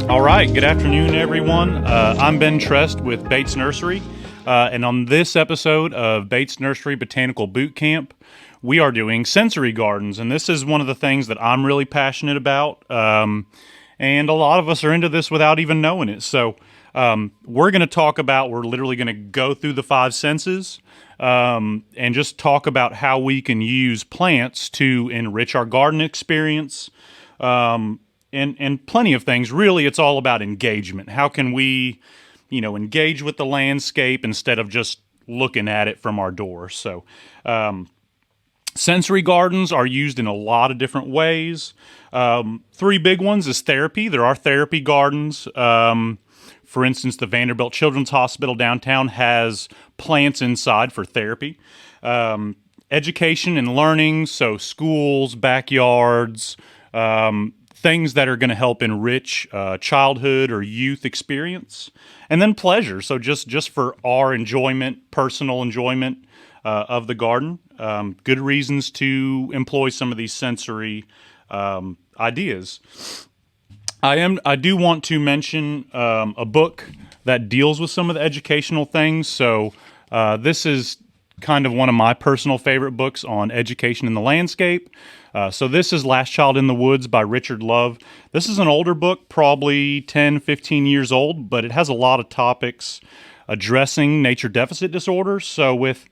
All right, good afternoon, everyone. I'm Ben Trest with Bates Nursery, and on this episode of Bates Nursery Botanical Bootcamp, we are doing sensory gardens, and this is one of the things that I'm really passionate about, and a lot of us are into this without even knowing it. So we're literally going to go through the five senses and just talk about how we can use plants to enrich our garden experience, and plenty of things. Really, it's all about engagement. How can we, engage with the landscape instead of just looking at it from our door? So, sensory gardens are used in a lot of different ways. Three big ones is therapy. There are therapy gardens. For instance, the Vanderbilt Children's Hospital downtown has plants inside for therapy. Education and learning, so schools, backyards, things that are going to help enrich childhood or youth experience. And then pleasure, so just for our enjoyment, personal enjoyment of the garden. Good reasons to employ some of these sensory ideas. I do want to mention a book that deals with some of the educational things. So this is kind of one of my personal favorite books on education in the landscape. So this is Last Child in the Woods by Richard Love. This is an older book, probably 10, 15 years old, but it has a lot of topics addressing nature deficit disorders. So with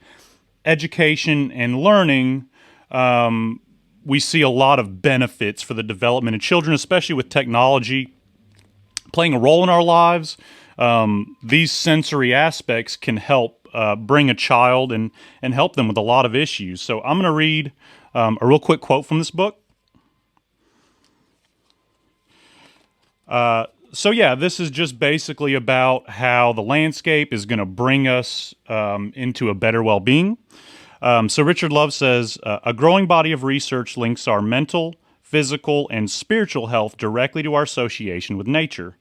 education and learning, we see a lot of benefits for the development of children, especially with technology playing a role in our lives. These sensory aspects can help bring a child and help them with a lot of issues. So I'm going to read a real quick quote from this book. This is just basically about how the landscape is going to bring us into a better well-being. So Richard Love says, a growing body of research links our mental, physical, and spiritual health directly to our association with nature.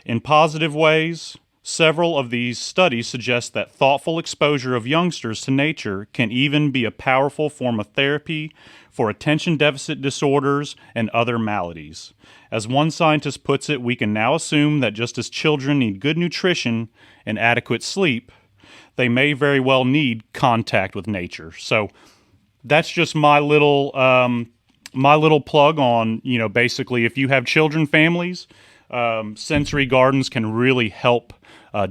In positive ways, several of these studies suggest that thoughtful exposure of youngsters to nature can even be a powerful form of therapy for attention deficit disorders and other maladies. As one scientist puts it, we can now assume that just as children need good nutrition and adequate sleep, they may very well need contact with nature. So that's just my little plug on, basically if you have children, families, sensory gardens can really help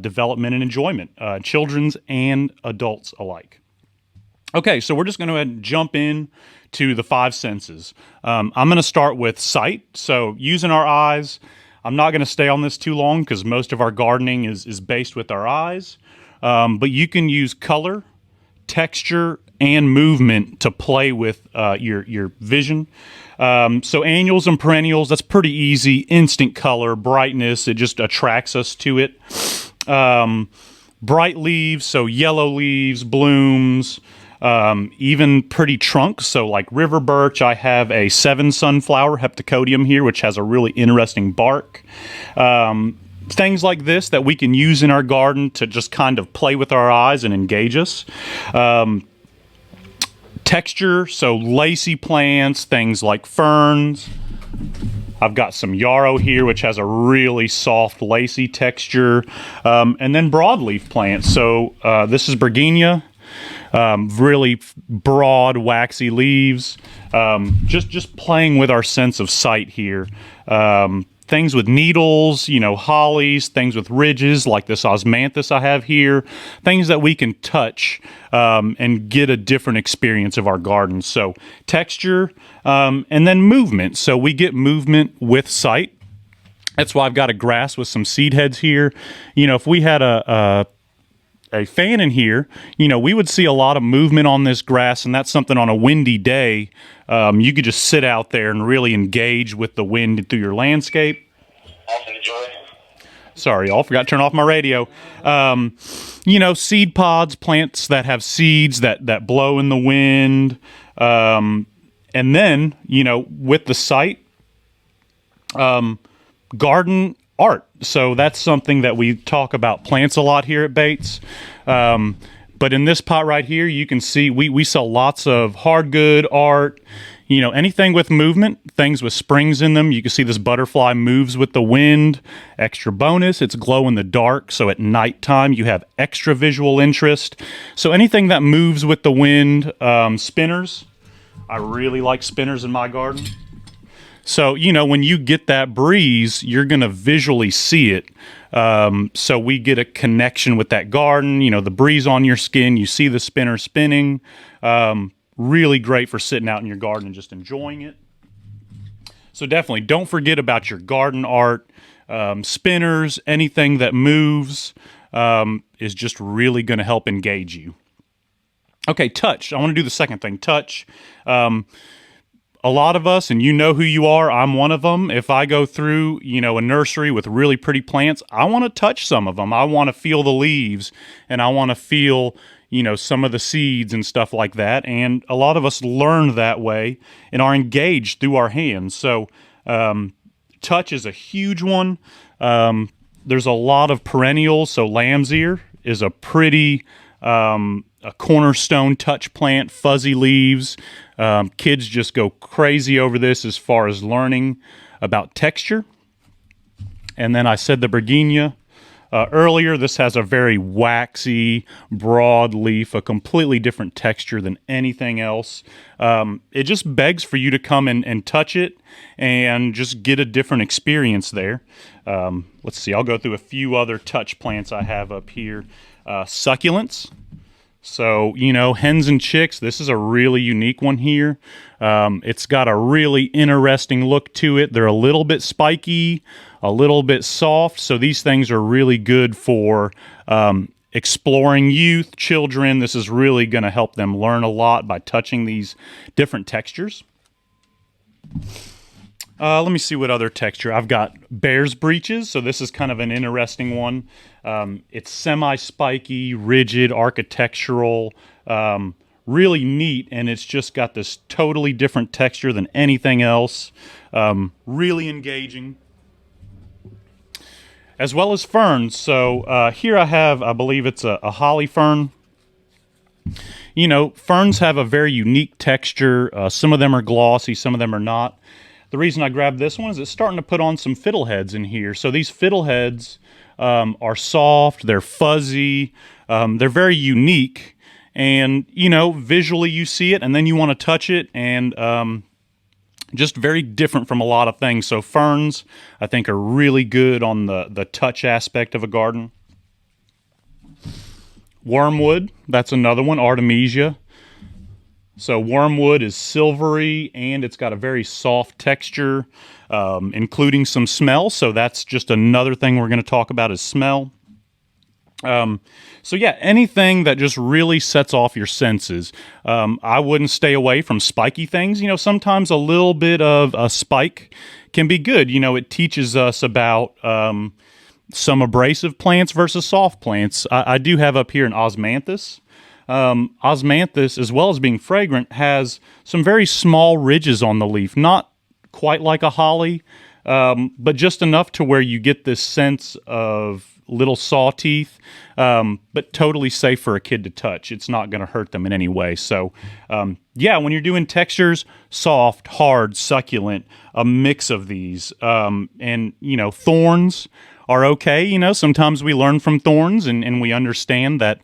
development and enjoyment, children's and adults alike. Okay, so we're just going to jump in to the five senses. I'm going to start with sight. So using our eyes, I'm not going to stay on this too long because most of our gardening is based with our eyes. But you can use color, texture, and movement to play with your vision. So annuals and perennials, that's pretty easy. Instant color, brightness, it just attracts us to it. Bright leaves, so yellow leaves, blooms, even pretty trunks. So like river birch, I have a 7 sunflower heptacodium here, which has a really interesting bark. Things like this that we can use in our garden to just kind of play with our eyes and engage us. Texture, so lacy plants, things like ferns. I've got some yarrow here, which has a really soft, lacy texture. And then broadleaf plants. So this is Bergenia. Really broad, waxy leaves. Just playing with our sense of sight here. Things with needles, hollies, things with ridges like this Osmanthus I have here, things that we can touch and get a different experience of our garden. So texture and then movement. So we get movement with sight. That's why I've got a grass with some seed heads here. If we had a fan in here, we would see a lot of movement on this grass, and that's something on a windy day. You could just sit out there and really engage with the wind through your landscape. Often enjoy. Sorry, y'all, forgot to turn off my radio. Seed pods, plants that have seeds that blow in the wind. And then, with the sight, garden art. So that's something that we talk about plants a lot here at Bates. But in this pot right here, you can see we sell lots of hard good art, anything with movement, things with springs in them. You can see this butterfly moves with the wind. Extra bonus, it's glow in the dark, so at nighttime you have extra visual interest. So anything that moves with the wind, spinners. I really like spinners in my garden. So, when you get that breeze, you're going to visually see it. So we get a connection with that garden, the breeze on your skin, you see the spinner spinning. Really great for sitting out in your garden and just enjoying it. So definitely don't forget about your garden art. Spinners, anything that moves is just really going to help engage you. Okay, touch. I want to do the second thing, touch. A lot of us, and you know who you are, I'm one of them. If I go through, a nursery with really pretty plants, I want to touch some of them. I want to feel the leaves, and I want to feel, some of the seeds and stuff like that. And a lot of us learn that way and are engaged through our hands. So touch is a huge one. There's a lot of perennials. So lamb's ear is a pretty a cornerstone touch plant, fuzzy leaves. Kids just go crazy over this as far as learning about texture. And then I said the Bergenia earlier. This has a very waxy, broad leaf, a completely different texture than anything else. It just begs for you to come and touch it and just get a different experience there. Let's see, I'll go through a few other touch plants I have up here. Succulents. So, hens and chicks, this is a really unique one here. It's got a really interesting look to it. They're a little bit spiky, a little bit soft. So these things are really good for exploring youth, children. This is really going to help them learn a lot by touching these different textures. Let me see what other texture. I've got bear's breeches, so this is kind of an interesting one. It's semi-spiky, rigid, architectural, really neat, and it's just got this totally different texture than anything else. Really engaging. As well as ferns. So here I have, I believe it's a holly fern. Ferns have a very unique texture. Some of them are glossy, some of them are not. The reason I grabbed this one is it's starting to put on some fiddleheads in here. So these fiddleheads are soft, they're fuzzy, they're very unique. And, visually you see it and then you want to touch it, and just very different from a lot of things. So ferns, I think, are really good on the touch aspect of a garden. Wormwood, that's another one, Artemisia. So wormwood is silvery and it's got a very soft texture, including some smell. So that's just another thing we're going to talk about is smell. So yeah, anything that just really sets off your senses. I wouldn't stay away from spiky things. Sometimes a little bit of a spike can be good. It teaches us about some abrasive plants versus soft plants. I do have up here an Osmanthus. Osmanthus, as well as being fragrant, has some very small ridges on the leaf. Not quite like a holly, but just enough to where you get this sense of little saw teeth, but totally safe for a kid to touch. It's not going to hurt them in any way. So, yeah, when you're doing textures, soft, hard, succulent, a mix of these. And, thorns are okay. Sometimes we learn from thorns and we understand that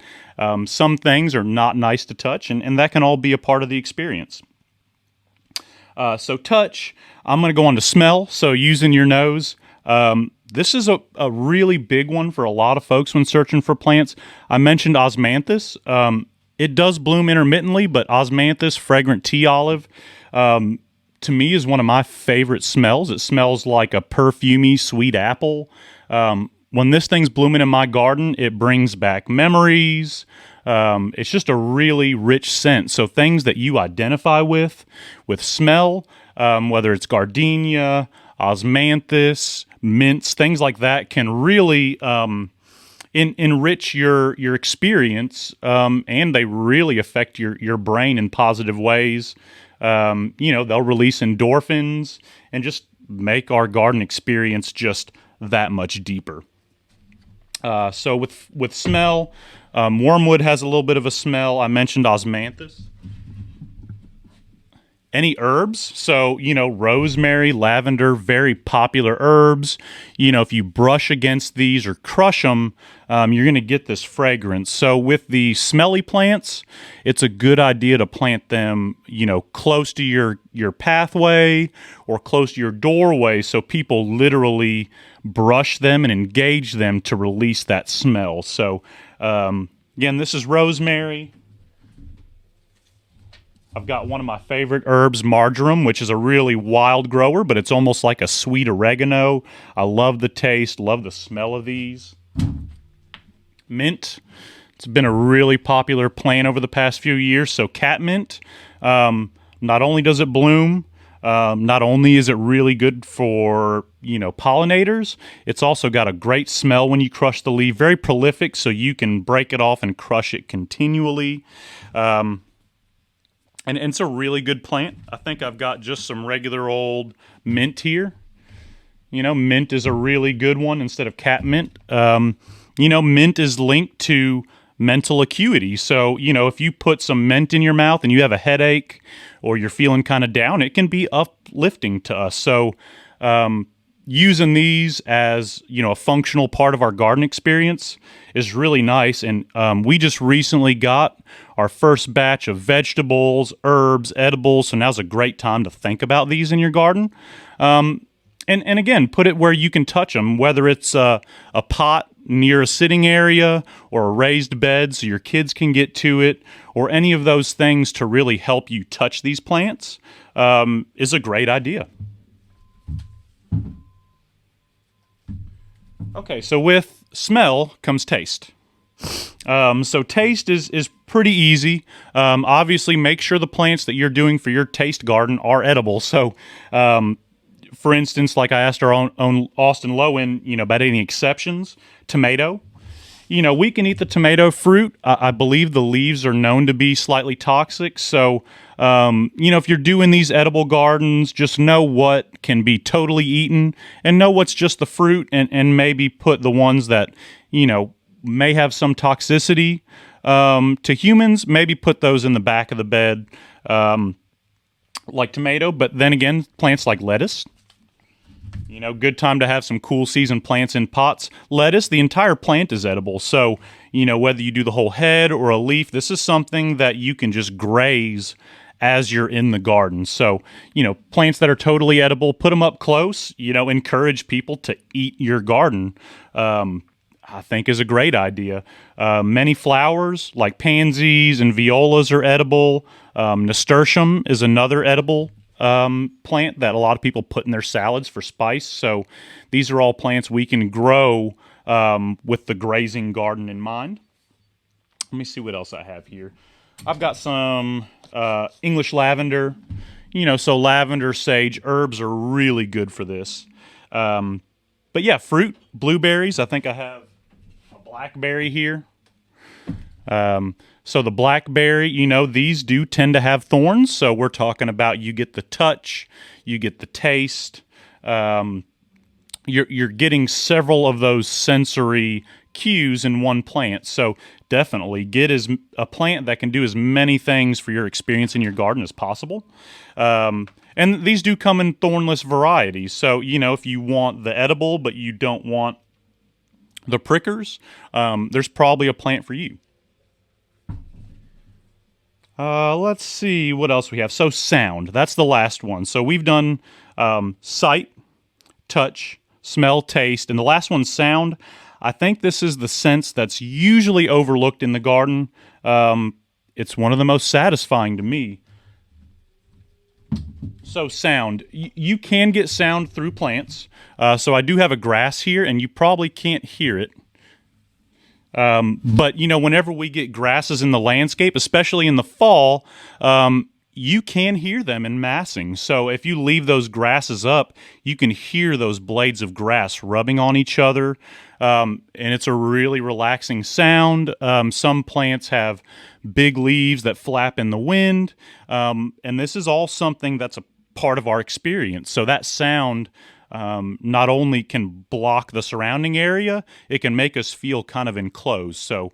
some things are not nice to touch, and that can all be a part of the experience. So touch, I'm going to go on to smell. So using your nose. This is a really big one for a lot of folks when searching for plants. I mentioned Osmanthus. It does bloom intermittently, but Osmanthus, fragrant tea olive, to me is one of my favorite smells. It smells like a perfumey sweet apple. When this thing's blooming in my garden, it brings back memories. It's just a really rich scent. So things that you identify with smell, whether it's gardenia, osmanthus, mints, things like that, can really enrich your experience, and they really affect your brain in positive ways. They'll release endorphins and just make our garden experience just that much deeper. So with smell, wormwood has a little bit of a smell. I mentioned osmanthus. any herbs. So, rosemary, lavender, very popular herbs. If you brush against these or crush them, you're going to get this fragrance. So with the smelly plants, it's a good idea to plant them, close to your pathway or close to your doorway, so people literally brush them and engage them to release that smell. So, again, this is rosemary. I've got one of my favorite herbs, marjoram, which is a really wild grower, but it's almost like a sweet oregano. I love the taste, love the smell of these. Mint. It's been a really popular plant over the past few years. So catmint, not only does it bloom, not only is it really good for, pollinators, it's also got a great smell when you crush the leaf. Very prolific, so you can break it off and crush it continually. And it's a really good plant. I think I've got just some regular old mint here. Mint is a really good one instead of catmint. Mint is linked to mental acuity. So, if you put some mint in your mouth and you have a headache or you're feeling kind of down, it can be uplifting to us. So, using these as, a functional part of our garden experience is really nice. And we just recently got our first batch of vegetables, herbs, edibles. So now's a great time to think about these in your garden. And again, put it where you can touch them, whether it's a pot near a sitting area or a raised bed so your kids can get to it, or any of those things to really help you touch these plants, is a great idea. Okay, so with smell comes taste. So taste is pretty easy. Obviously, make sure the plants that you're doing for your taste garden are edible. So, for instance, like I asked our own Austin Lowen, about any exceptions. Tomato. We can eat the tomato fruit. I believe the leaves are known to be slightly toxic. So, if you're doing these edible gardens, just know what can be totally eaten and know what's just the fruit, and maybe put the ones that, may have some toxicity to humans, maybe put those in the back of the bed, like tomato. But then again, plants like lettuce, good time to have some cool season plants in pots. Lettuce, the entire plant is edible. So, whether you do the whole head or a leaf, this is something that you can just graze as you're in the garden. So, plants that are totally edible, put them up close, encourage people to eat your garden. I think is a great idea. Many flowers like pansies and violas are edible. Nasturtium is another edible plant that a lot of people put in their salads for spice. So these are all plants we can grow with the grazing garden in mind. Let me see what else I have here. I've got some English lavender. So lavender, sage, herbs are really good for this. But yeah, fruit, blueberries. I think I have a blackberry here. So the blackberry, these do tend to have thorns. So we're talking about you get the touch, you get the taste. You're getting several of those sensory cues in one plant. So definitely get a plant that can do as many things for your experience in your garden as possible. And these do come in thornless varieties. So, if you want the edible, but you don't want the prickers, there's probably a plant for you. Let's see what else we have. So sound, that's the last one. So we've done sight, touch, smell, taste, and the last one's sound. I think this is the sense that's usually overlooked in the garden. It's one of the most satisfying to me. So sound, you can get sound through plants. So I do have a grass here, and you probably can't hear it. But, whenever we get grasses in the landscape, especially in the fall, you can hear them in massing. So if you leave those grasses up, you can hear those blades of grass rubbing on each other. And it's a really relaxing sound. Some plants have big leaves that flap in the wind. And this is all something that's a part of our experience. So that sound not only can block the surrounding area, it can make us feel kind of enclosed. So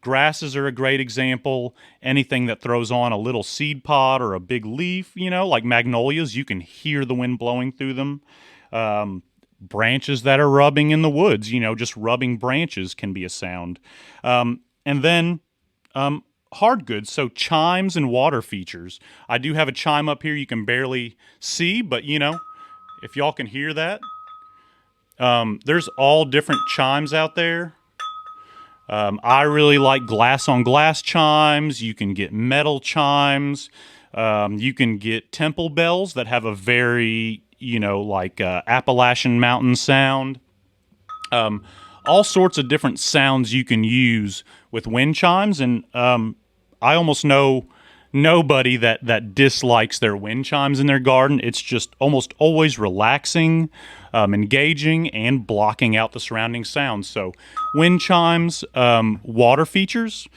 grasses are a great example. Anything that throws on a little seed pod or a big leaf, like magnolias, you can hear the wind blowing through them. Branches that are rubbing in the woods, just rubbing branches can be a sound. And then hard goods, so chimes and water features. I do have a chime up here you can barely see, but if y'all can hear that, there's all different chimes out there. I really like glass on glass chimes. You can get metal chimes. You can get temple bells that have a very Appalachian Mountain sound. All sorts of different sounds you can use with wind chimes, and I almost know nobody that dislikes their wind chimes in their garden. It's just almost always relaxing, engaging, and blocking out the surrounding sounds. So wind chimes, water features.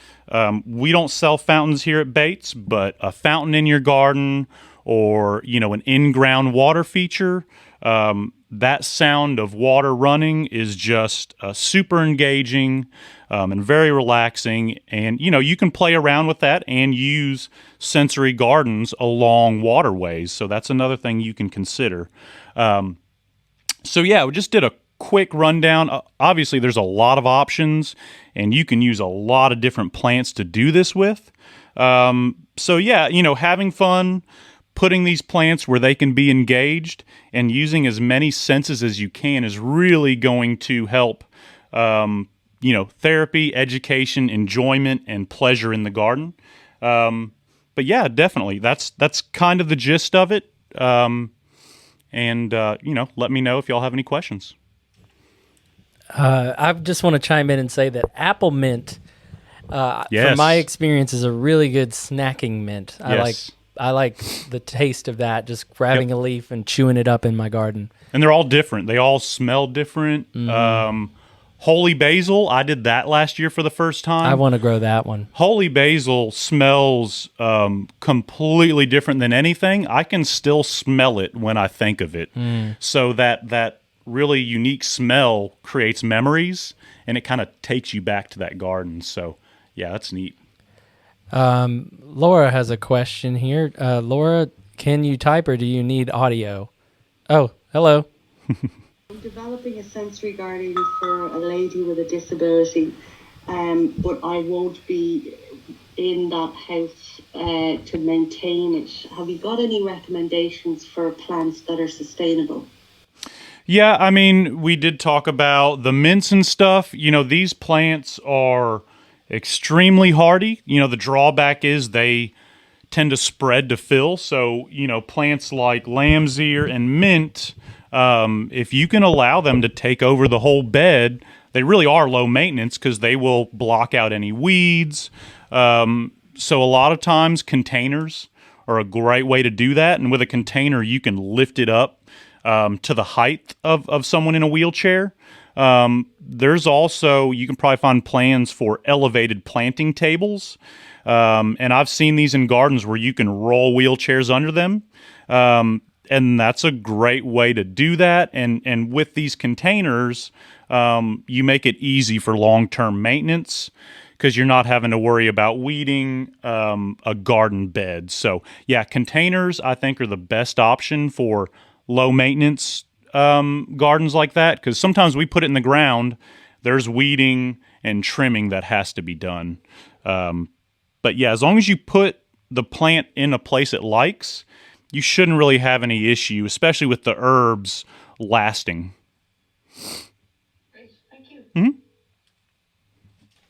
We don't sell fountains here at Bates, but a fountain in your garden or, an in-ground water feature, that sound of water running is just super engaging and very relaxing. And, you can play around with that and use sensory gardens along waterways. So that's another thing you can consider. We just did a quick rundown. Obviously, there's a lot of options, and you can use a lot of different plants to do this with. Having fun, putting these plants where they can be engaged and using as many senses as you can is really going to help, therapy, education, enjoyment, and pleasure in the garden. Definitely. That's kind of the gist of it. Let me know if y'all have any questions. I just want to chime in and say that apple mint, from my experience, is a really good snacking mint. I like the taste of that, just grabbing a leaf and chewing it up in my garden. And they're all different. They all smell different. Mm-hmm. Holy basil, I did that last year for the first time. I want to grow that one. Holy basil smells completely different than anything. I can still smell it when I think of it. So that really unique smell creates memories, and it kind of takes you back to that garden. So, yeah, that's neat. Laura has a question here. Laura, can you type or do you need audio? Oh, hello. I'm developing a sensory garden for a lady with a disability, but I won't be in that house to maintain it. Have you got any recommendations for plants that are sustainable? Yeah, I mean, we did talk about the mints and stuff. These plants are extremely hardy. The drawback is they tend to spread to fill. So, plants like lamb's ear and mint, if you can allow them to take over the whole bed, they really are low maintenance because they will block out any weeds. So a lot of times containers are a great way to do that. And with a container, you can lift it up to the height of someone in a wheelchair. There's also, you can probably find plans for elevated planting tables. And I've seen these in gardens where you can roll wheelchairs under them. And that's a great way to do that. And with these containers, you make it easy for long-term maintenance because you're not having to worry about weeding a garden bed. So yeah, containers I think are the best option for low maintenance gardens like that, because sometimes we put it in the ground, there's weeding and trimming that has to be done. But yeah, as long as you put the plant in a place it likes, you shouldn't really have any issue, especially with the herbs lasting. Great, thank you. Mm-hmm.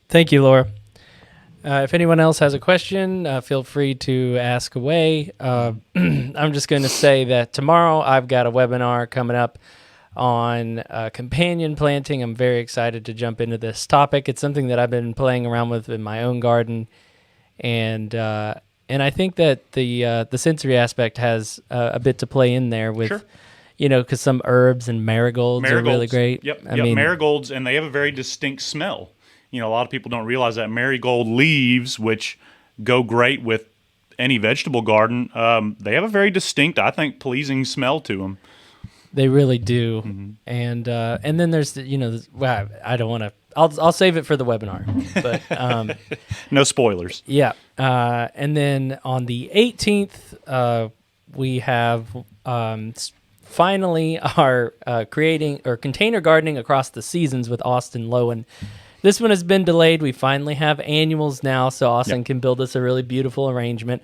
Thank you, Laura. If anyone else has a question, feel free to ask away. I'm just going to say that tomorrow I've got a webinar coming up on companion planting. I'm very excited to jump into this topic. It's something that I've been playing around with in my own garden, and I think that the sensory aspect has a bit to play in there with, Sure. Because some herbs and marigolds are really great. Yep, I mean, marigolds, and they have a very distinct smell. A lot of people don't realize that marigold leaves, which go great with any vegetable garden, they have a very distinct, I think, pleasing smell to them. They really do. And then there's well, I don't want to. I'll save it for the webinar. But No spoilers. yeah. And then on the 18th, we have finally our creating or container gardening across the seasons with Austin Lowen. This one has been delayed. We finally have annuals now, so Austin can build us a really beautiful arrangement.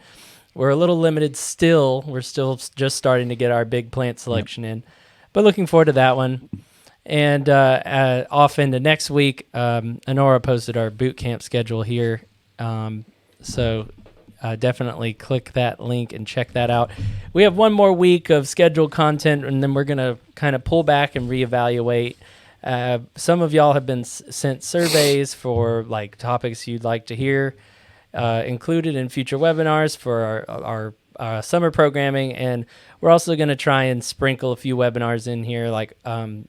We're a little limited still. We're still just starting to get our big plant selection in, but looking forward to that one. And off into next week, Honora posted our boot camp schedule here, so definitely click that link and check that out. We have one more week of scheduled content, and then we're going to kind of pull back and reevaluate. Some of y'all have been sent surveys for like topics you'd like to hear included in future webinars for our summer programming, and we're also going to try and sprinkle a few webinars in here. Like,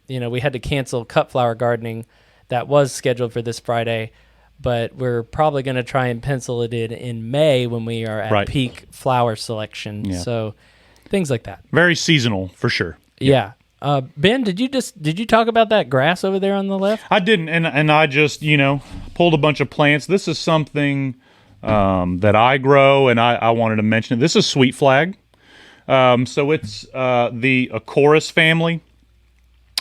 we had to cancel cut flower gardening that was scheduled for this Friday, but we're probably going to try and pencil it in May when we are at peak flower selection. Yeah. So things like that. Very seasonal for sure. Yeah. Ben, did you talk about that grass over there on the left? I didn't, and I just pulled a bunch of plants. This is something that I grow, and I wanted to mention it. This is sweet flag. So it's the Acorus family,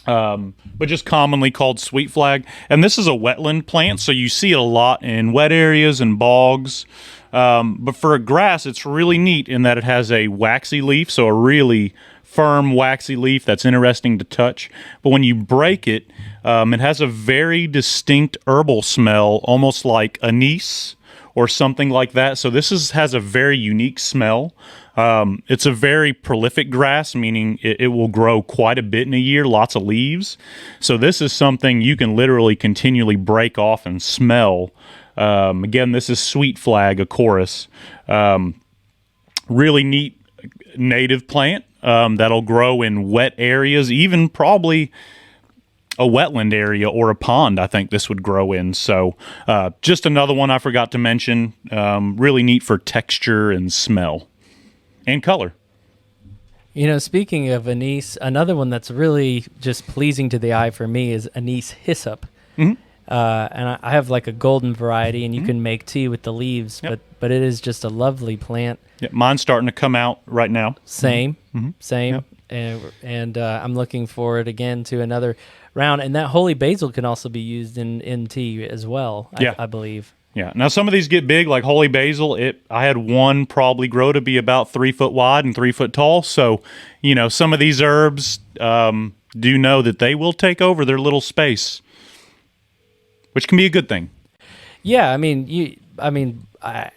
but just commonly called sweet flag. And this is a wetland plant, so you see it a lot in wet areas and bogs. But for a grass, it's really neat in that it has a waxy leaf, so a really firm, waxy leaf that's interesting to touch. But when you break it, it has a very distinct herbal smell, almost like anise or something like that. So this has a very unique smell. It's a very prolific grass, meaning it will grow quite a bit in a year, lots of leaves. So this is something you can literally continually break off and smell. Again, this is sweet flag, Acorus. Really neat native plant that'll grow in wet areas, even probably a wetland area or a pond. I think this would grow in. So just another one I forgot to mention. Really neat for texture and smell and color. Speaking of anise, another one that's really just pleasing to the eye for me is Anise Hyssop. Mm-hmm. And I have like a golden variety, and you can make tea with the leaves, but it is just a lovely plant. Yeah, mine's starting to come out right now. Same. Yep. And I'm looking forward again to another round. And that holy basil can also be used in tea as well, I believe. Yeah. Now, some of these get big, like holy basil. I had one probably grow to be about 3 foot wide and 3 foot tall. So, some of these herbs do know that they will take over their little space, which can be a good thing. Yeah,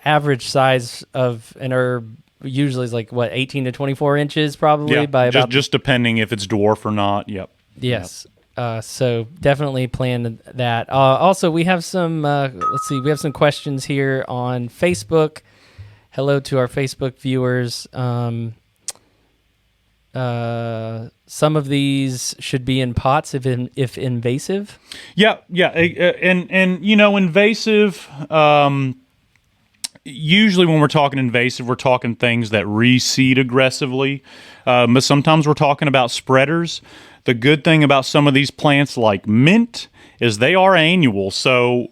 average size of an herb usually is like 18 to 24 inches probably by about just depending if it's dwarf or not. Yep. Yes. Yep. So definitely plan that. Also, we have some. Let's see. We have some questions here on Facebook. Hello to our Facebook viewers. Some of these should be in pots if invasive. Yeah, and invasive. Usually, when we're talking invasive, we're talking things that reseed aggressively. But sometimes we're talking about spreaders. The good thing about some of these plants, like mint, is they are annual. So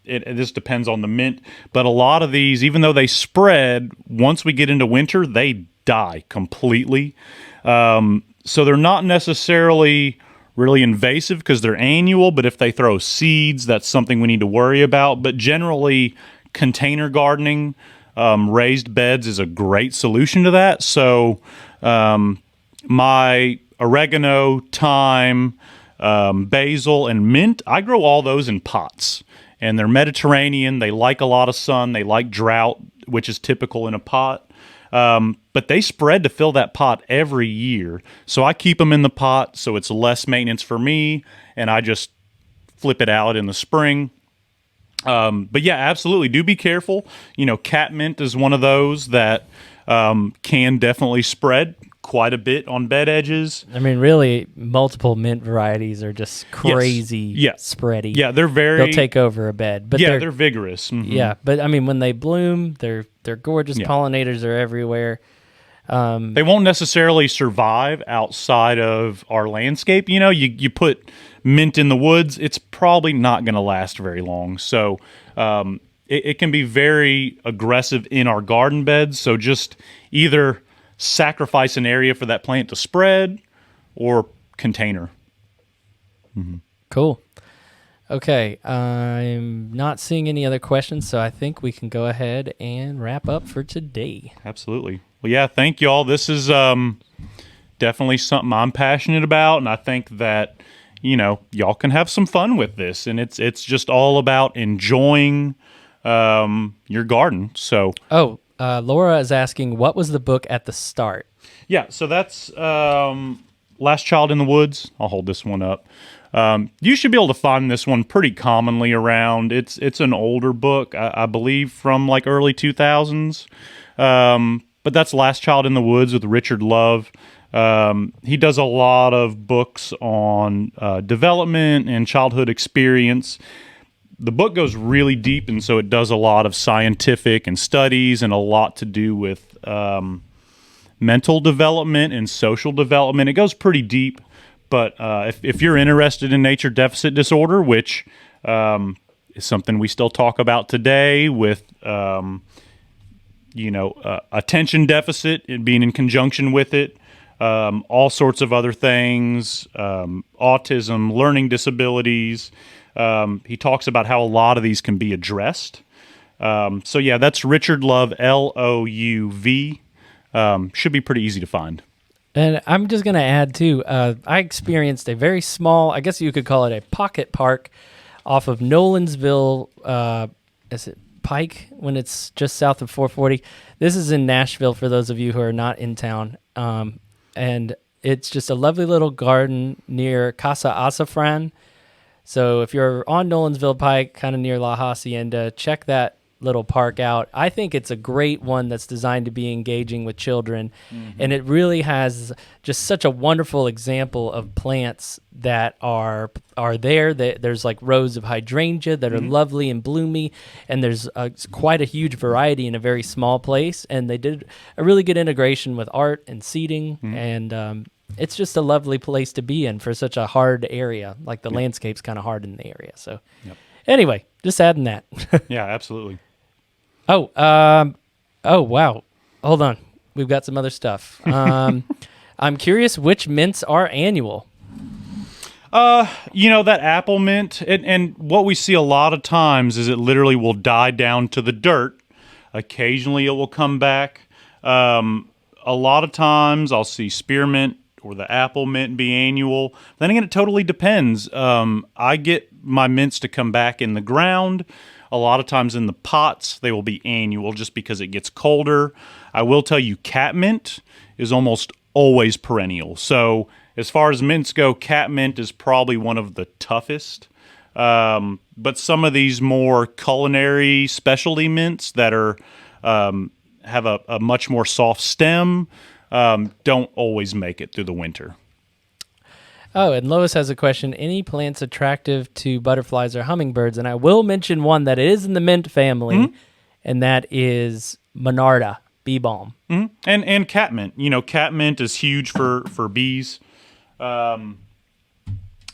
this depends on the mint. But a lot of these, even though they spread, once we get into winter, they die completely. So they're not necessarily really invasive because they're annual, but if they throw seeds, that's something we need to worry about. But generally, container gardening, raised beds is a great solution to that. So my oregano, thyme, basil, and mint, I grow all those in pots. And they're Mediterranean. They like a lot of sun. They like drought, which is typical in a pot. But they spread to fill that pot every year. So I keep them in the pot so it's less maintenance for me, and I just flip it out in the spring. But yeah, absolutely. Do be careful. Catmint is one of those that can definitely spread quite a bit on bed edges. Really, multiple mint varieties are just crazy spready. Yeah, they'll take over a bed. But they're vigorous. Mm-hmm. Yeah, but when they bloom, they're gorgeous. Yeah. Pollinators are everywhere. They won't necessarily survive outside of our landscape. You know, you put mint in the woods, it's probably not going to last very long. So it can be very aggressive in our garden beds. So just either sacrifice an area for that plant to spread or container. Cool. Okay, I'm not seeing any other questions, so I think we can go ahead and wrap up for today. Absolutely. Well, yeah, thank y'all. This is definitely something I'm passionate about, and I think that, you know, y'all can have some fun with this, and it's just all about enjoying your garden. So, Laura is asking, what was the book at the start? yeah, so that's Last Child in the Woods. I'll hold this one up. You should be able to find this one pretty commonly around. It's an older book, I believe, from like early 2000s. But that's Last Child in the Woods with Richard Love. He does a lot of books on development and childhood experience. The book goes really deep, and so it does a lot of scientific and studies and a lot to do with mental development and social development. It goes pretty deep. But if you're interested in nature deficit disorder, which is something we still talk about today with, attention deficit and being in conjunction with it, all sorts of other things, autism, learning disabilities. He talks about how a lot of these can be addressed. So, yeah, that's Richard Love, L-O-U-V. Should be pretty easy to find. And I'm just going to add, too, I experienced a very small, I guess you could call it a pocket park off of Nolensville, is it Pike, when it's just south of 440. This is in Nashville for those of you who are not in town. And it's just a lovely little garden near Casa Azafran. So if you're on Nolensville Pike, kind of near La Hacienda, check that little park out. I think it's a great one that's designed to be engaging with children, and it really has just such a wonderful example of plants that are there. There's like rows of hydrangea that are lovely and bloomy, and there's quite a huge variety in a very small place, and they did a really good integration with art and seating, and it's just a lovely place to be in for such a hard area. Like the landscape's kind of hard in the area. So anyway, just adding that. Yeah, absolutely. Oh, wow. Hold on. We've got some other stuff. I'm curious which mints are annual. That apple mint, and what we see a lot of times is it literally will die down to the dirt. Occasionally it will come back. A lot of times I'll see spearmint or the apple mint be annual. Then again, it totally depends. I get my mints to come back in the ground. A lot of times in the pots, they will be annual just because it gets colder. I will tell you, catmint is almost always perennial. So as far as mints go, catmint is probably one of the toughest. But some of these more culinary specialty mints that are have a much more soft stem don't always make it through the winter. Oh, and Lois has a question. Any plants attractive to butterflies or hummingbirds? And I will mention one that is in the mint family, and that is Monarda, bee balm. And catmint. Catmint is huge for bees.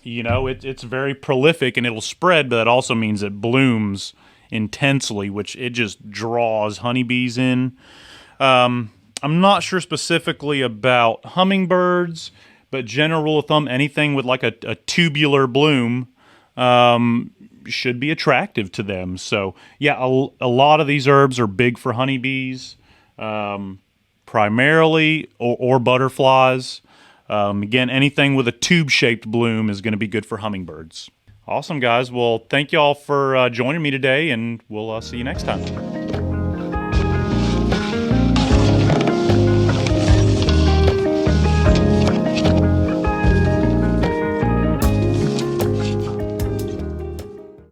It's very prolific and it'll spread, but that also means it blooms intensely, which it just draws honeybees in. I'm not sure specifically about hummingbirds, but general rule of thumb, anything with like a tubular bloom should be attractive to them. So, yeah, a lot of these herbs are big for honeybees, primarily, or butterflies. Again, anything with a tube-shaped bloom is going to be good for hummingbirds. Awesome, guys. Well, thank you all for joining me today, and we'll see you next time.